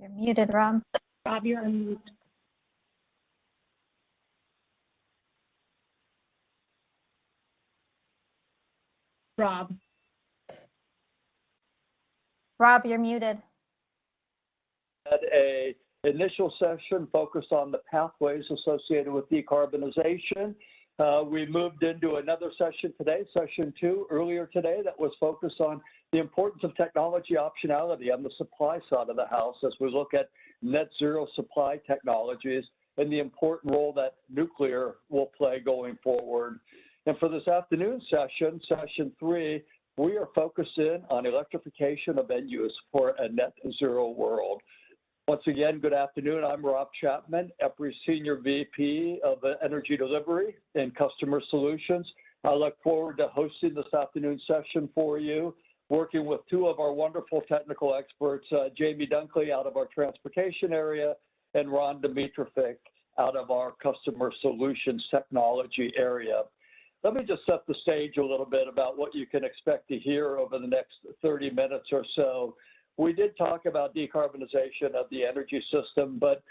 You're muted, Rob. Rob, you're unmuted. Rob. Rob, you're muted. Had a initial session focused on the pathways associated with decarbonization. We moved into another session today, session 2, earlier today, that was focused on the importance of technology optionality on the supply side of the house as we look at net zero supply technologies and the important role that nuclear will play going forward. And for this afternoon session, session 3, we are focusing on electrification of end use for a net zero world. Once again, good afternoon. I'm Rob Chapman, EPRI Senior VP of Energy Delivery and Customer Solutions. I look forward to hosting this afternoon session for you, working with 2 of our wonderful technical experts, Jamie Dunkley out of our transportation area and Ron Dimitrovic out of our customer solutions technology area. Let me just set the stage a little bit about what you can expect to hear over the next 30 minutes or so. We did talk about decarbonization of the energy system, but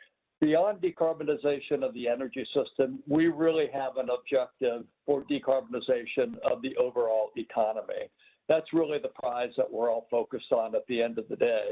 beyond decarbonization of the energy system, we really have an objective for decarbonization of the overall economy. That's really the prize that we're all focused on at the end of the day.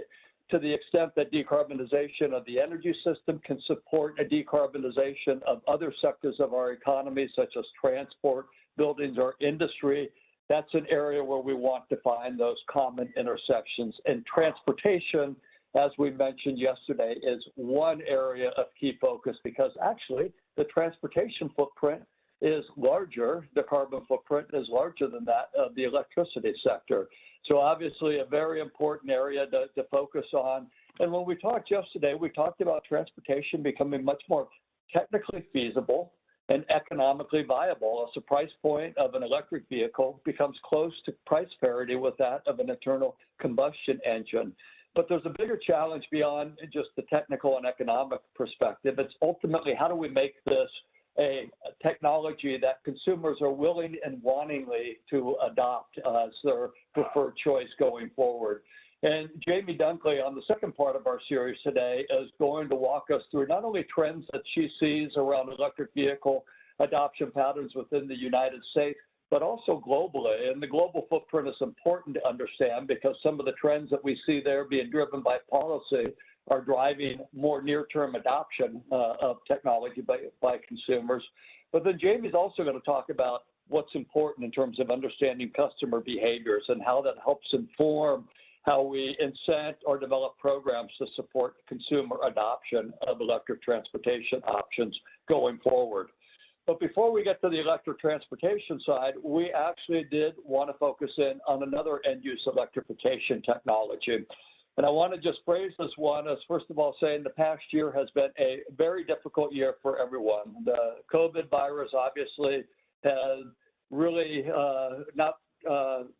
To the extent that decarbonization of the energy system can support a decarbonization of other sectors of our economy, such as transport, buildings, or industry, that's an area where we want to find those common intersections. And transportation, as we mentioned yesterday, is one area of key focus because actually the transportation footprint is larger, the carbon footprint is larger than that of the electricity sector. So obviously a very important area to focus on. And when we talked yesterday, we talked about transportation becoming much more technically feasible and economically viable as the price point of an electric vehicle becomes close to price parity with that of an internal combustion engine. But there's a bigger challenge beyond just the technical and economic perspective. It's ultimately how do we make this a technology that consumers are willing and wantingly to adopt as their preferred choice going forward. And Jamie Dunkley, on the second part of our series today, is going to walk us through not only trends that she sees around electric vehicle adoption patterns within the United States, but also globally. And the global footprint is important to understand because some of the trends that we see there being driven by policy are driving more near-term adoption of technology by consumers. But then Jamie's also going to talk about what's important in terms of understanding customer behaviors and how that helps inform how we incent or develop programs to support consumer adoption of electric transportation options going forward. But before we get to the electric transportation side, we actually did want to focus in on another end-use electrification technology. And I want to just phrase this one as, first of all, saying the past year has been a very difficult year for everyone. The COVID virus obviously has really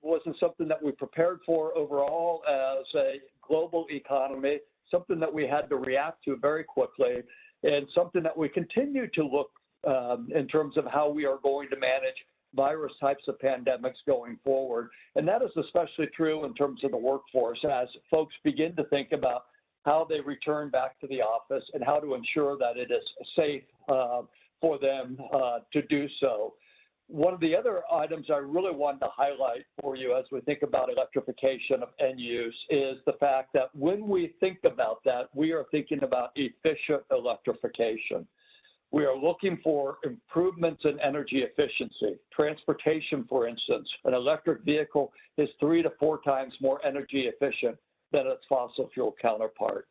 wasn't something that we prepared for overall as a global economy, something that we had to react to very quickly, and something that we continue to look in terms of how we are going to manage virus types of pandemics going forward. And that is especially true in terms of the workforce as folks begin to think about how they return back to the office and how to ensure that it is safe for them to do so. One of the other items I really wanted to highlight for you as we think about electrification of end use is the fact that when we think about that, we are thinking about efficient electrification. We are looking for improvements in energy efficiency. Transportation, for instance, an electric vehicle is 3 to 4 times more energy efficient than its fossil fuel counterpart.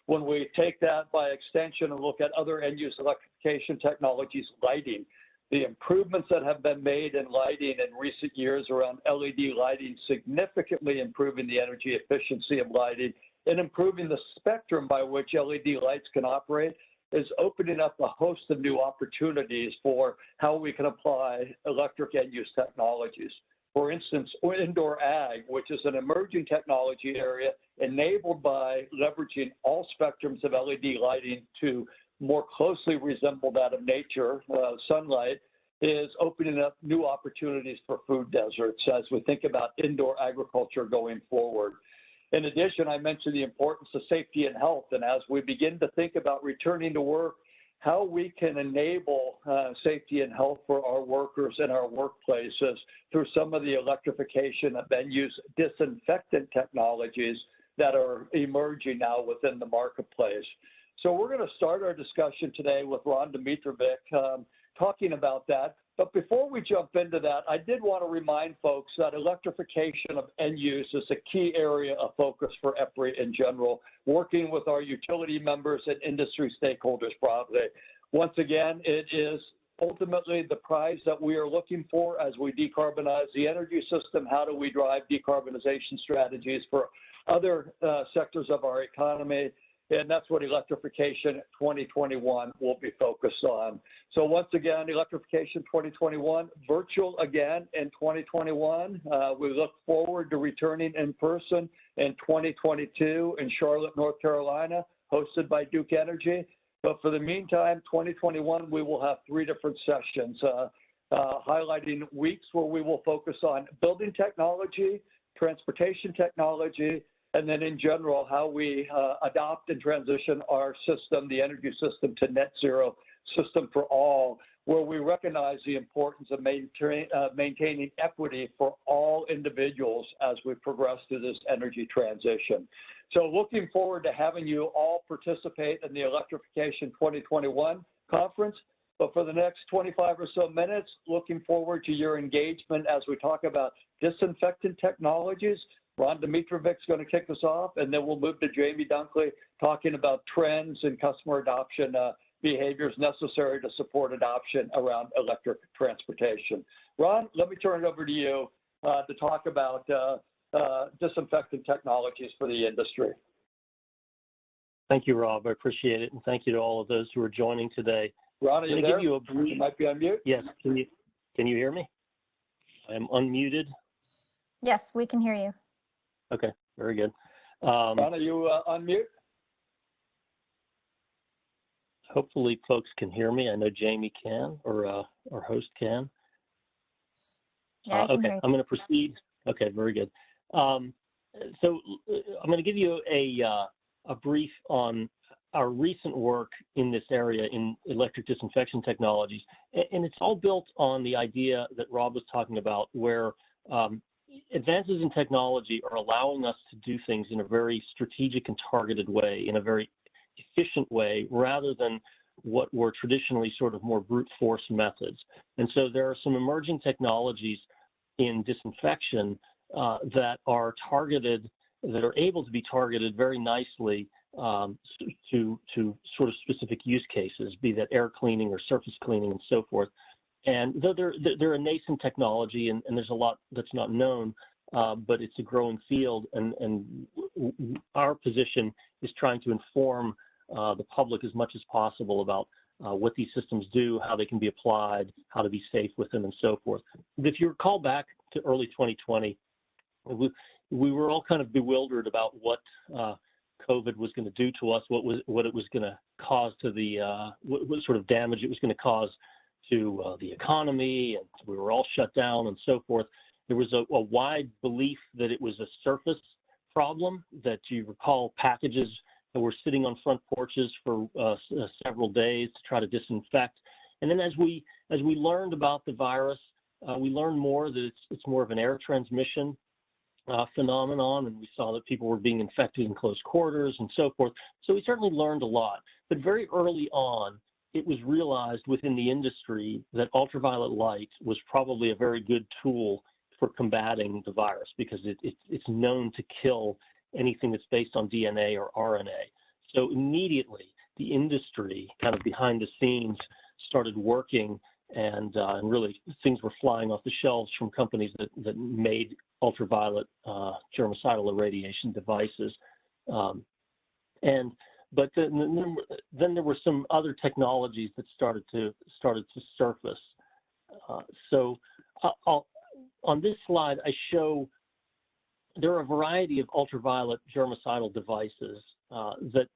When we take that by extension and look at other end-use electrification technologies, lighting, the improvements that have been made in lighting in recent years around LED lighting, significantly improving the energy efficiency of lighting and improving the spectrum by which LED lights can operate, is opening up a host of new opportunities for how we can apply electric end-use technologies. For instance, indoor ag, which is an emerging technology area enabled by leveraging all spectrums of LED lighting to more closely resemble that of nature, sunlight, is opening up new opportunities for food deserts as we think about indoor agriculture going forward. In addition, I mentioned the importance of safety and health. And as we begin to think about returning to work, how we can enable safety and health for our workers in our workplaces through some of the electrification and then use disinfectant technologies that are emerging now within the marketplace. So we're going to start our discussion today with Ron Dimitrovic talking about that. But before we jump into that, I did want to remind folks that electrification of end use is a key area of focus for EPRI in general, working with our utility members and industry stakeholders broadly. Once again, it is ultimately the prize that we are looking for as we decarbonize the energy system. How do we drive decarbonization strategies for other sectors of our economy? And that's what Electrification 2021 will be focused on. So once again, Electrification 2021, virtual again in 2021. We look forward to returning in person in 2022 in Charlotte, North Carolina, hosted by Duke Energy. But for the meantime, 2021, we will have 3 different sessions highlighting weeks where we will focus on building technology, transportation technology, and then in general, how we adopt and transition our system, the energy system, to net zero system for all, where we recognize the importance of maintaining equity for all individuals as we progress through this energy transition. So looking forward to having you all participate in the Electrification 2021 conference. But for the next 25 or so minutes, looking forward to your engagement as we talk about disinfectant technologies. Ron Dimitrovic's going to kick us off, and then we'll move to Jamie Dunkley talking about trends and customer adoption behaviors necessary to support adoption around electric transportation. Ron, let me turn it over to you to talk about disinfectant technologies for the industry. Thank you, Rob. I appreciate it, and thank you to all of those who are joining today. Ron, are you there? Give you a brief... You might be on mute. Yes. Can you hear me? I am unmuted. Yes, we can hear you. Okay, very good. Ron, are you on mute? Hopefully folks can hear me. I know Jamie can, or our host can. Yeah, okay, I'm going to proceed. Okay, very good. So I'm going to give you a brief on our recent work in this area in electric disinfection technologies. And it's all built on the idea that Rob was talking about, where advances in technology are allowing us to do things in a very strategic and targeted way, in a very efficient way, rather than what were traditionally sort of more brute force methods. And so there are some emerging technologies in disinfection that are targeted, that are able to be targeted very nicely to sort of specific use cases, be that air cleaning or surface cleaning and so forth. And though they're a nascent technology and there's a lot that's not known, but it's a growing field, and our position is trying to inform the public as much as possible about what these systems do, how they can be applied, how to be safe with them, and so forth. But if you recall back to early 2020, we were all kind of bewildered about what COVID was going to do to us, what it was going to cause to the what sort of damage it was going to cause to the economy, and we were all shut down and so forth. There was a wide belief that it was a surface problem, that you recall packages that were sitting on front porches for several days to try to disinfect. And then as we learned about the virus, we learned more that it's more of an air transmission phenomenon, and we saw that people were being infected in close quarters and so forth. So we certainly learned a lot. But very early on, it was realized within the industry that ultraviolet light was probably a very good tool for combating the virus, because it's known to kill anything that's based on DNA or RNA. So immediately, the industry, kind of behind the scenes, started working, and really things were flying off the shelves from companies that made ultraviolet germicidal irradiation devices. But then there were some other technologies that started to surface. On this slide, I show there are a variety of ultraviolet germicidal devices that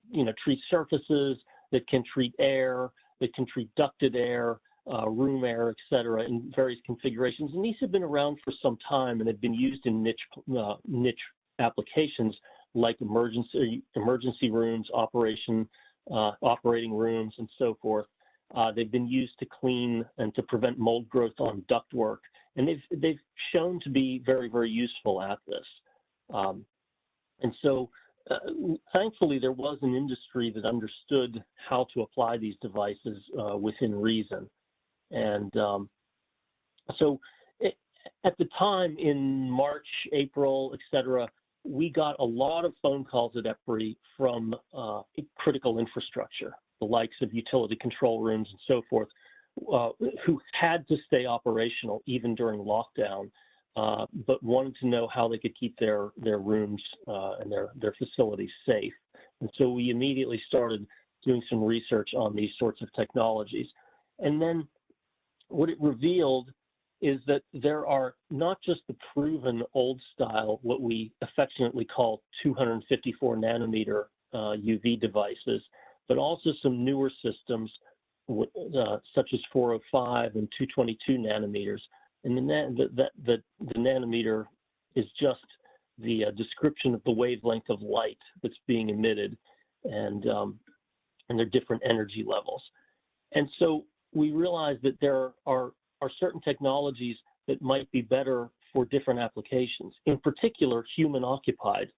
treat surfaces, that can treat air, that can treat ducted air, room air, et cetera, in various configurations. And these have been around for some time and have been used in niche applications. like emergency rooms, operating rooms, and so forth. They've been used to clean and to prevent mold growth on ductwork, and they've shown to be very, very useful at this. And so, thankfully, there was an industry that understood how to apply these devices within reason. And so, at the time in March, April, et cetera, we got a lot of phone calls at EPRI from critical infrastructure, the likes of utility control rooms and so forth, who had to stay operational even during lockdown, but wanted to know how they could keep their rooms and their facilities safe. And so we immediately started doing some research on these sorts of technologies. And then what it revealed is that there are not just the proven old style, what we affectionately call 254 nanometer UV devices, but also some newer systems such as 405 and 222 nanometers. And the nanometer is just the description of the wavelength of light that's being emitted, and their different energy levels. And so we realized that there are certain technologies that might be better for different applications, in particular human-occupied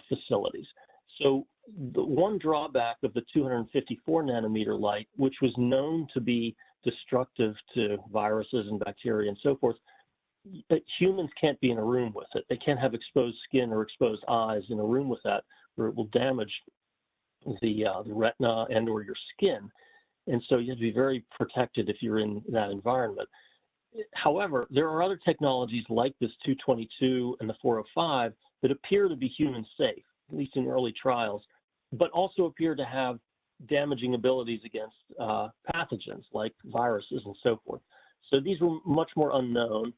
facilities. So the one drawback of the 254 nanometer light, which was known to be destructive to viruses and bacteria and so forth, humans can't be in a room with it. They can't have exposed skin or exposed eyes in a room with that, or it will damage the retina and or your skin. And so you have to be very protected if you're in that environment. However, there are other technologies like this 222 and the 405 that appear to be human safe, at least in early trials, but also appear to have damaging abilities against pathogens like viruses and so forth. So these were much more unknown.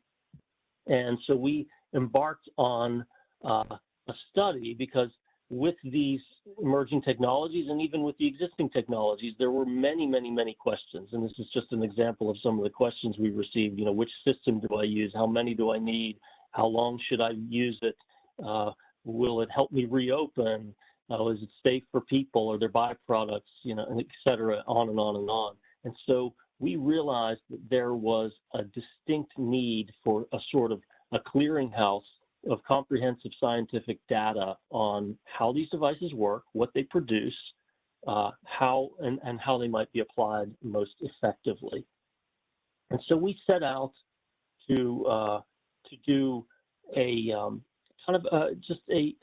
And so we embarked on a study because with these emerging technologies and even with the existing technologies, there were many, many, many questions. And this is just an example of some of the questions we received. You know, which system do I use? How many do I need? How long should I use it? Will it help me reopen? Is it safe for people? Are there byproducts? You know, et cetera, on and on and on. And so we realized that there was a distinct need for a sort of a clearinghouse of comprehensive scientific data on how these devices work, what they produce, how they might be applied most effectively. And so we set out to do a kind of just a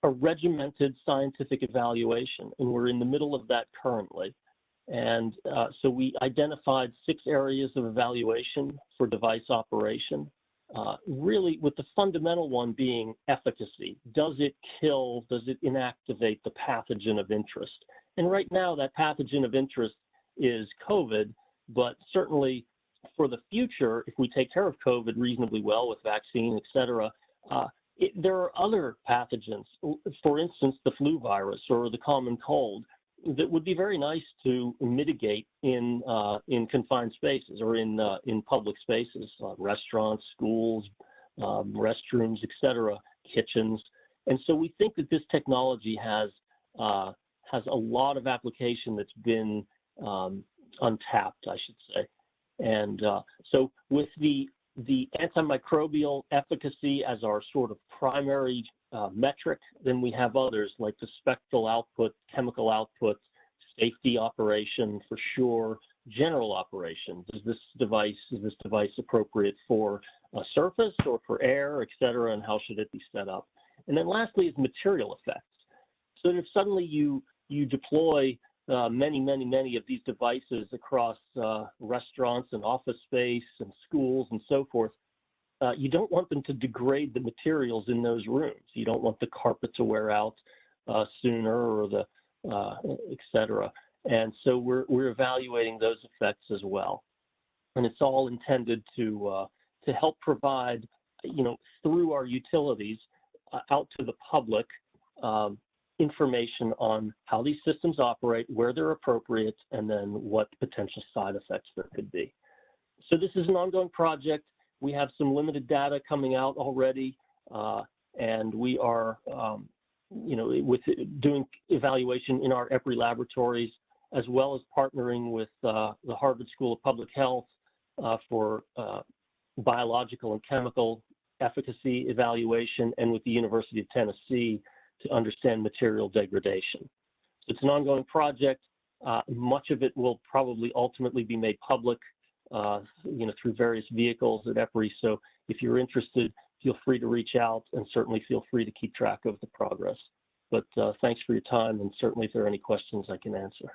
regimented scientific evaluation, and we're in the middle of that currently. And so we identified 6 areas of evaluation for device operation. Really with the fundamental one being efficacy. Does it kill, does it inactivate the pathogen of interest? And right now that pathogen of interest is COVID, but certainly for the future, if we take care of COVID reasonably well with vaccine, et cetera, there are other pathogens, for instance, the flu virus or the common cold, that would be very nice to mitigate in confined spaces or in public spaces, restaurants, schools, restrooms, et cetera, kitchens. And so we think that this technology has a lot of application that's been untapped, I should say. And so with the antimicrobial efficacy as our sort of primary metric, then we have others like the spectral output, chemical output, safety operation for sure, general operation. Is this device appropriate for a surface or for air, et cetera, and how should it be set up? And then lastly is material effects. So that if suddenly you deploy many of these devices across restaurants and office space and schools and so forth, you don't want them to degrade the materials in those rooms. You don't want the carpet to wear out sooner or the et cetera. And so we're evaluating those effects as well. And it's all intended to help provide, through our utilities out to the public information on how these systems operate, where they're appropriate, and then what potential side effects there could be. So this is an ongoing project. We have some limited data coming out already, and we are with doing evaluation in our EPRI laboratories, as well as partnering with the Harvard School of Public Health for biological and chemical efficacy evaluation, and with the University of Tennessee to understand material degradation. So it's an ongoing project. Much of it will probably ultimately be made public, through various vehicles at EPRI. So if you're interested, feel free to reach out, and certainly feel free to keep track of the progress. But thanks for your time, and certainly if there are any questions, I can answer.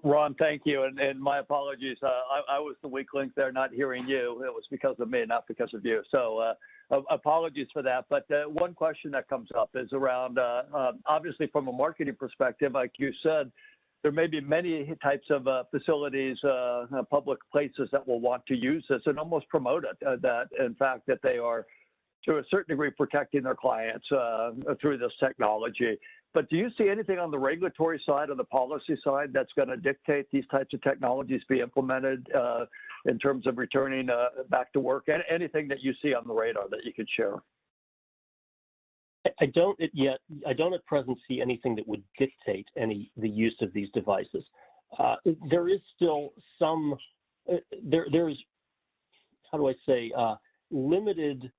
Ron, thank you, and my apologies. I was the weak link there, not hearing you. It was because of me, not because of you. So apologies for that. But one question that comes up is around, obviously from a marketing perspective, like you said, there may be many types of facilities, public places that will want to use this and almost promote it, that in fact that they are to a certain degree protecting their clients through this technology. But do you see anything on the regulatory side or the policy side that's going to dictate these types of technologies be implemented in terms of returning back to work? Anything that you see on the radar that you could share? I don't at present see anything that would dictate the use of these devices. There is still some, there's, how do I say, limited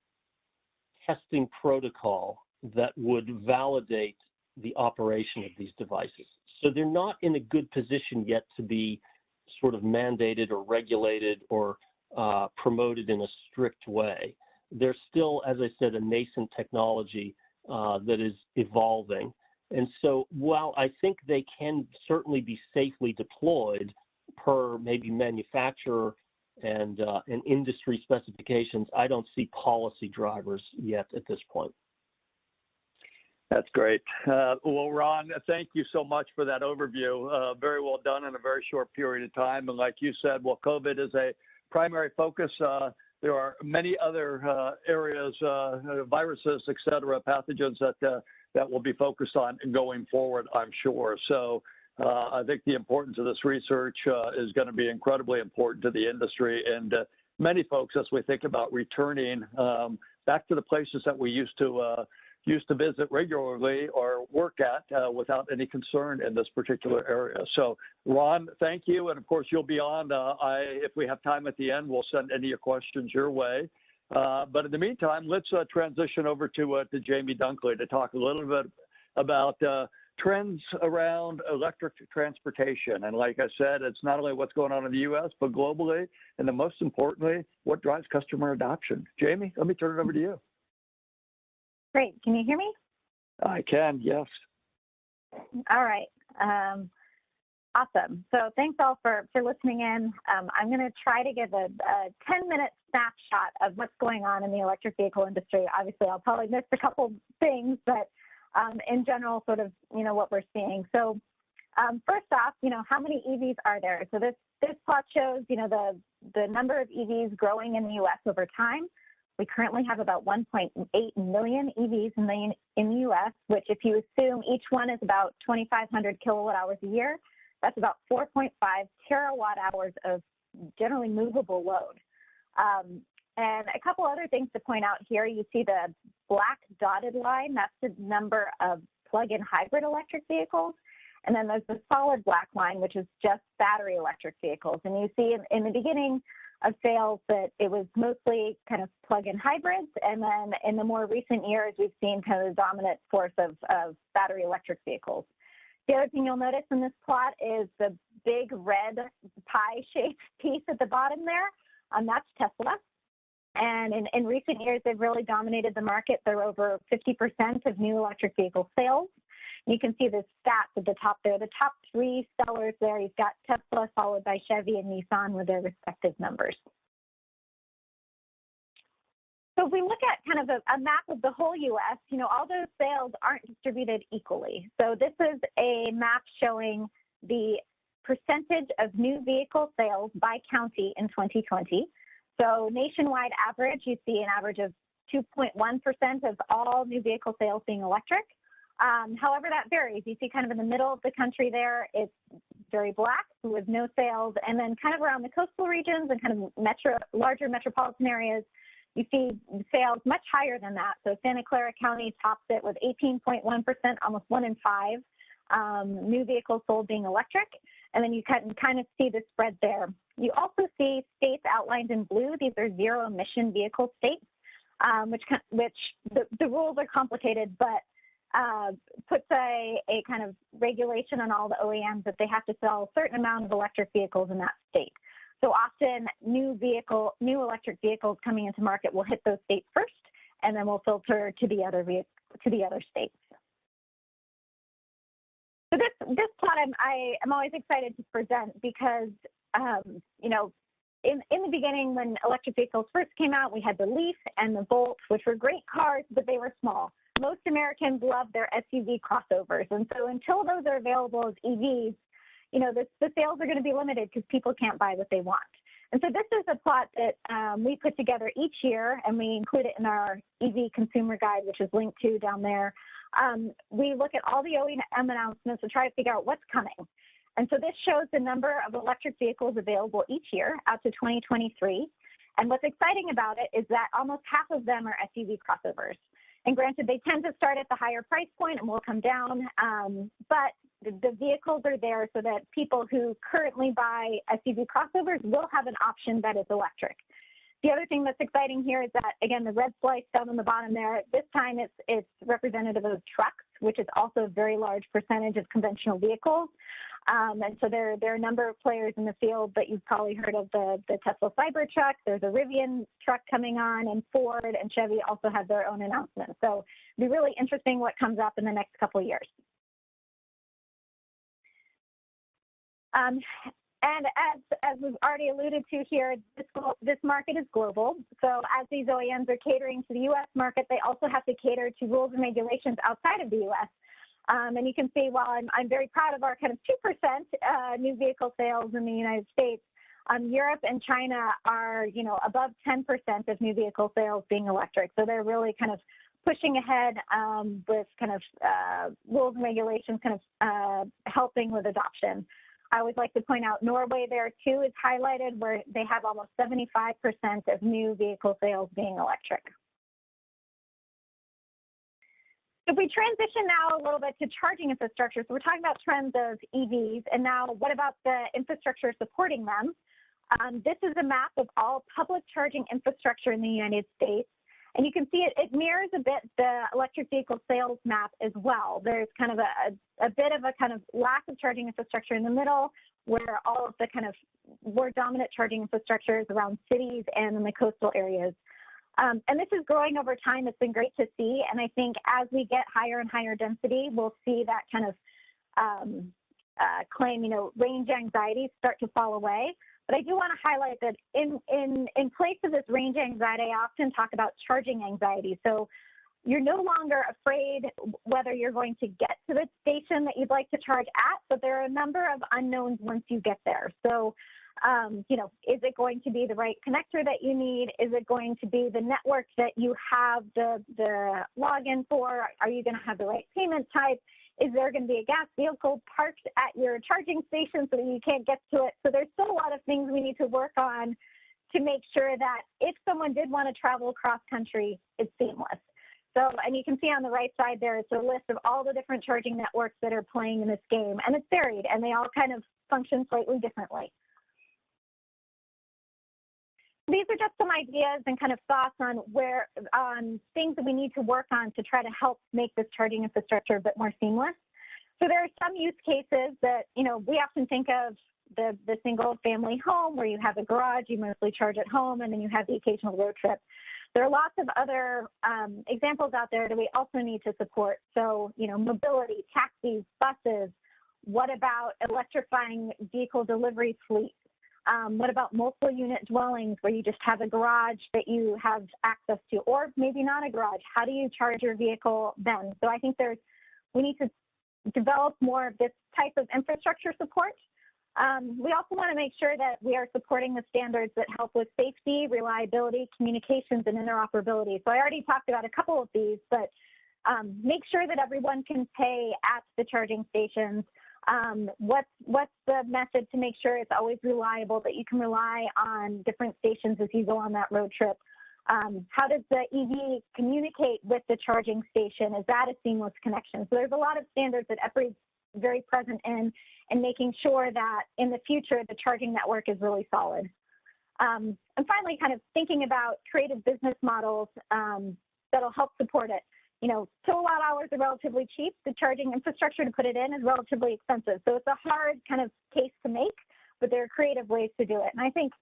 testing protocol that would validate the operation of these devices. So they're not in a good position yet to be sort of mandated or regulated or promoted in a strict way. They're still, as I said, a nascent technology that is evolving. And so while I think they can certainly be safely deployed per maybe manufacturer and industry specifications, I don't see policy drivers yet at this point. That's great. Well, Ron, thank you so much for that overview. Very well done in a very short period of time. And like you said, well, COVID is a primary focus. There are many other areas, viruses, et cetera, pathogens that will be focused on going forward, I'm sure. So I think the importance of this research is going to be incredibly important to the industry and many folks as we think about returning back to the places that we used to visit regularly or work at without any concern in this particular area. So, Ron, thank you. And of course, you'll be on. If we have time at the end, we'll send any of your questions your way. But in the meantime, let's transition over to Jamie Dunkley to talk a little bit about trends around electric transportation. And like I said, it's not only what's going on in the U.S., but globally, and then most importantly, what drives customer adoption. Jamie, let me turn it over to you. Great. Can you hear me? I can, yes. All right. Awesome. So thanks all for listening in. I'm going to try to give a 10-minute snapshot of what's going on in the electric vehicle industry. Obviously, I'll probably miss a couple things, but in general, sort of, what we're seeing. So first off, how many EVs are there? So this plot shows, the number of EVs growing in the U.S. over time. We currently have about 1.8 million EVs in the U.S., which if you assume each one is about 2,500 kilowatt hours a year, that's about 4.5 terawatt hours of generally movable load. And a couple other things to point out here, you see the black dotted line, that's the number of plug-in hybrid electric vehicles. And then there's the solid black line, which is just battery electric vehicles. And you see in the beginning of sales that it was mostly kind of plug-in hybrids. And then in the more recent years, we've seen kind of the dominant force of battery electric vehicles. The other thing you'll notice in this plot is the big red pie-shaped piece at the bottom there. That's Tesla. And in recent years, they've really dominated the market. They're over 50% of new electric vehicle sales. You can see the stats at the top there. The top three sellers there, you've got Tesla, followed by Chevy and Nissan with their respective numbers. So if we look at kind of a map of the whole U.S., all those sales aren't distributed equally. So this is a map showing the percentage of new vehicle sales by county in 2020. So nationwide average, you see an average of 2.1% of all new vehicle sales being electric. However, that varies. You see kind of in the middle of the country there, it's very black with no sales. And then kind of around the coastal regions and kind of larger metropolitan areas, You see sales much higher than that. So Santa Clara County tops it with 18.1%, almost 1 in 5 new vehicles sold being electric. And then you can kind of see the spread there. You also see states outlined in blue. These are zero emission vehicle states, which the rules are complicated, but puts a kind of regulation on all the OEMs that they have to sell a certain amount of electric vehicles in that state. So often new electric vehicles coming into market will hit those states first, and then will filter to the other states. So this plot I'm always excited to present because you know, in the beginning when electric vehicles first came out, we had the Leaf and the Volt, which were great cars, but they were small. Most Americans love their SUV crossovers, and so until those are available as EVs, you know, the sales are going to be limited because people can't buy what they want. And so this is a plot that we put together each year, and we include it in our EV consumer guide, which is linked to down there. We look at all the OEM announcements to try to figure out what's coming. And so this shows the number of electric vehicles available each year out to 2023. And what's exciting about it is that almost half of them are SUV crossovers. And granted, they tend to start at the higher price point and will come down, but the vehicles are there so that people who currently buy SUV crossovers will have an option that is electric. The other thing that's exciting here is that, again, the red slice down on the bottom there, this time it's representative of trucks, which is also a very large percentage of conventional vehicles. And so there are a number of players in the field, but you've probably heard of the Tesla Cybertruck. There's a Rivian truck coming on, and Ford and Chevy also have their own announcements. So it'll be really interesting what comes up in the next couple of years. And as we've already alluded to here, this market is global. So as these OEMs are catering to the U.S. market, they also have to cater to rules and regulations outside of the U.S. And you can see, while I'm very proud of our kind of 2% new vehicle sales in the United States, Europe and China are, you know, above 10% of new vehicle sales being electric. So they're really kind of pushing ahead with kind of rules and regulations kind of helping with adoption. I always like to point out Norway there too is highlighted, where they have almost 75% of new vehicle sales being electric. If we transition now a little bit to charging infrastructure, so we're talking about trends of EVs, and now what about the infrastructure supporting them? This is a map of all public charging infrastructure in the United States. And you can see it mirrors a bit the electric vehicle sales map as well. There's kind of a bit of a kind of lack of charging infrastructure in the middle, where all of the kind of more dominant charging infrastructure is around cities and in the coastal areas. And this is growing over time. It's been great to see. And I think as we get higher and higher density, we'll see that kind of claim, you know, range anxiety start to fall away. But I do want to highlight that in place of this range anxiety, I often talk about charging anxiety. So you're no longer afraid whether you're going to get to the station that you'd like to charge at, but there are a number of unknowns once you get there. So, you know, is it going to be the right connector that you need? Is it going to be the network that you have the login for? Are you going to have the right payment type? Is there going to be a gas vehicle parked at your charging station so that you can't get to it? So there's still a lot of things we need to work on to make sure that if someone did want to travel across country, it's seamless. So, and you can see on the right side there, it's a list of all the different charging networks that are playing in this game, and it's varied, and they all kind of function slightly differently. These are just some ideas and kind of thoughts on things that we need to work on to try to help make this charging infrastructure a bit more seamless. So there are some use cases that, you know, we often think of the single family home where you have a garage, you mostly charge at home, and then you have the occasional road trip. There are lots of other examples out there that we also need to support. So, you know, mobility, taxis, buses. What about electrifying vehicle delivery fleets? What about multiple unit dwellings where you just have a garage that you have access to, or maybe not a garage? How do you charge your vehicle then? So I think we need to develop more of this type of infrastructure support. We also want to make sure that we are supporting the standards that help with safety, reliability, communications, and interoperability. So I already talked about a couple of these, but make sure that everyone can pay at the charging stations. What's the method to make sure it's always reliable, that you can rely on different stations as you go on that road trip? How does the EV communicate with the charging station? Is that a seamless connection? So there's a lot of standards that EPRI is very present in, and making sure that in the future, the charging network is really solid. And finally, kind of thinking about creative business models that'll help support it. You know, kilowatt hours are relatively cheap. The charging infrastructure to put it in is relatively expensive. So it's a hard kind of case to make, but there are creative ways to do it. And I think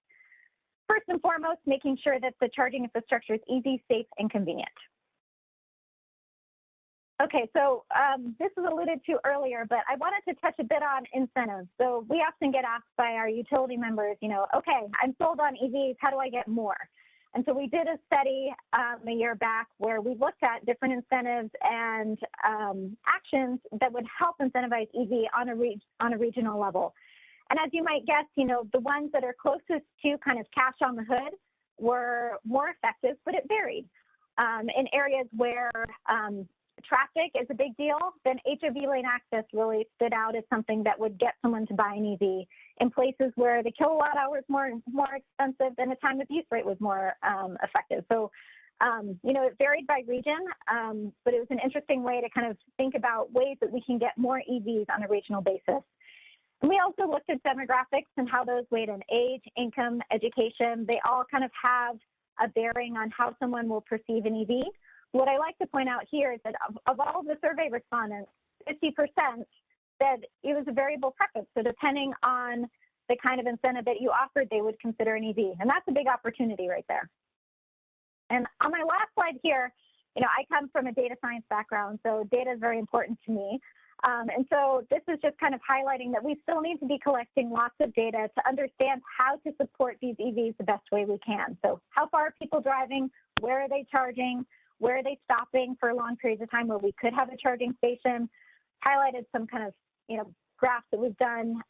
first and foremost, making sure that the charging infrastructure is easy, safe, and convenient. Okay, so this was alluded to earlier, but I wanted to touch a bit on incentives. So we often get asked by our utility members, you know, okay, I'm sold on EVs, how do I get more? And so we did a study a year back where we looked at different incentives and actions that would help incentivize EV on a regional level. And as you might guess, you know, the ones that are closest to kind of cash on the hood were more effective, but it varied. In areas where traffic is a big deal, then HOV lane access really stood out as something that would get someone to buy an EV. In places where the kilowatt hour is more expensive, then the time of use rate was more effective. So, you know, it varied by region, but it was an interesting way to kind of think about ways that we can get more EVs on a regional basis. And we also looked at demographics and how those weighed in age, income, education. They all kind of have a bearing on how someone will perceive an EV. What I like to point out here is that of all the survey respondents, 50% said it was a variable preference. So depending on the kind of incentive that you offered, they would consider an EV. And that's a big opportunity right there. And on my last slide here, you know, I come from a data science background, so data is very important to me. And so this is just kind of highlighting that we still need to be collecting lots of data to understand how to support these EVs the best way we can. So how far are people driving? Where are they charging? Where are they stopping for long periods of time where we could have a charging station? Highlighted some kind of, you know, graphs that we've done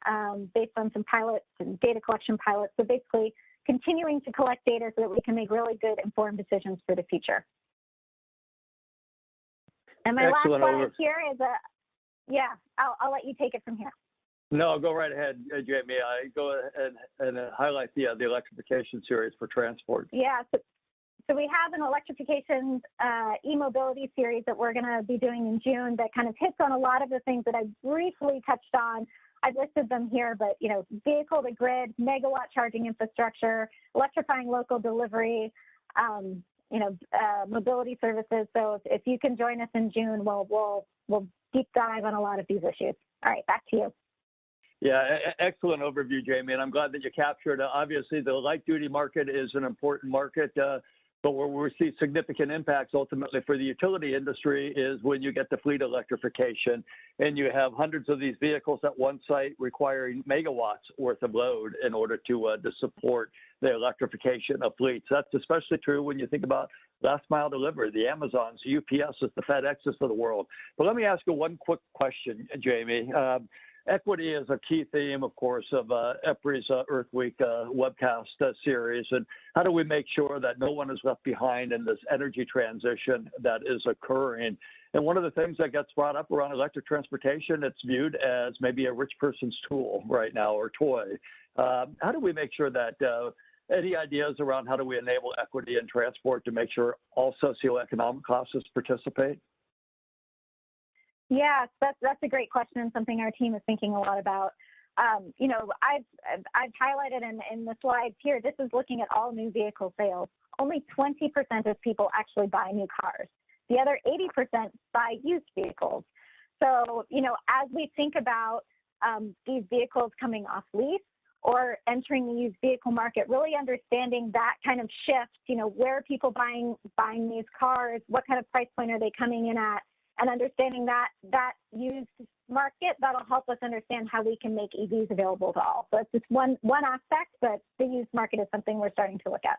based on some pilots and data collection pilots. So basically continuing to collect data so that we can make really good informed decisions for the future. And my last slide here is yeah, I'll let you take it from here. No, go right ahead, Jamie. I go ahead and highlight the electrification series for transport. Yeah. So we have an electrification e-mobility series that we're going to be doing in June that kind of hits on a lot of the things that I briefly touched on. I've listed them here, but, you know, vehicle to grid, megawatt charging infrastructure, electrifying local delivery, you know, mobility services. So if you can join us in June, we'll deep dive on a lot of these issues. All right, back to you. Yeah, excellent overview, Jamie, and I'm glad that you captured. Obviously, the light-duty market is an important market, but where we see significant impacts ultimately for the utility industry is when you get the fleet electrification and you have hundreds of these vehicles at one site requiring megawatts worth of load in order to support the electrification of fleets. That's especially true when you think about last mile delivery, the Amazons, the UPSs, the FedExes of the world. But let me ask you one quick question, Jamie. Equity is a key theme, of course, of EPRI's Earth Week webcast series. And how do we make sure that no one is left behind in this energy transition that is occurring? And one of the things that gets brought up around electric transportation, it's viewed as maybe a rich person's tool right now or toy. How do we make sure that any ideas around how do we enable equity in transport to make sure all socioeconomic classes participate? Yeah, that's a great question and something our team is thinking a lot about. You know, I've highlighted in the slides here, this is looking at all new vehicle sales. Only 20% of people actually buy new cars. The other 80% buy used vehicles. So, you know, as we think about these vehicles coming off lease or entering the used vehicle market, really understanding that kind of shift, you know, where are people buying these cars, what kind of price point are they coming in at? And understanding that used market, that'll help us understand how we can make EVs available to all. So it's just one aspect, but the used market is something we're starting to look at.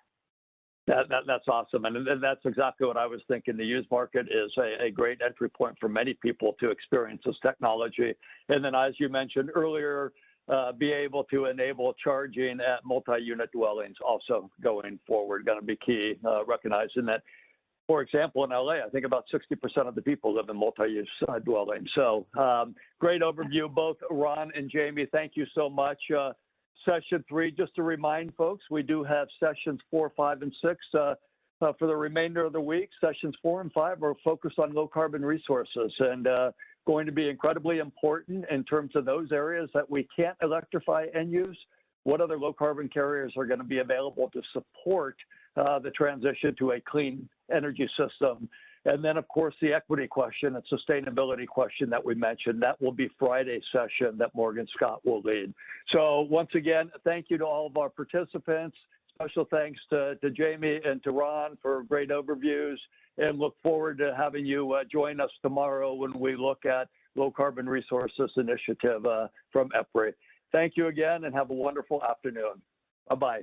That's awesome. And that's exactly what I was thinking. The used market is a great entry point for many people to experience this technology. And then, as you mentioned earlier, be able to enable charging at multi-unit dwellings also going forward, going to be key, recognizing that. For example, in LA, I think about 60% of the people live in multi-use dwellings. So great overview, both Ron and Jamie. Thank you so much. Session 3, just to remind folks, we do have sessions 4, 5, and 6 for the remainder of the week. Sessions 4 and 5 are focused on low carbon resources and going to be incredibly important in terms of those areas that we can't electrify and use. What other low carbon carriers are going to be available to support the transition to a clean energy system? And then, of course, the equity question and sustainability question that we mentioned, that will be Friday's session that Morgan Scott will lead. So once again, thank you to all of our participants. Special thanks to Jamie and to Ron for great overviews, and look forward to having you join us tomorrow when we look at Low Carbon Resources Initiative from EPRI. Thank you again and have a wonderful afternoon. Bye-bye.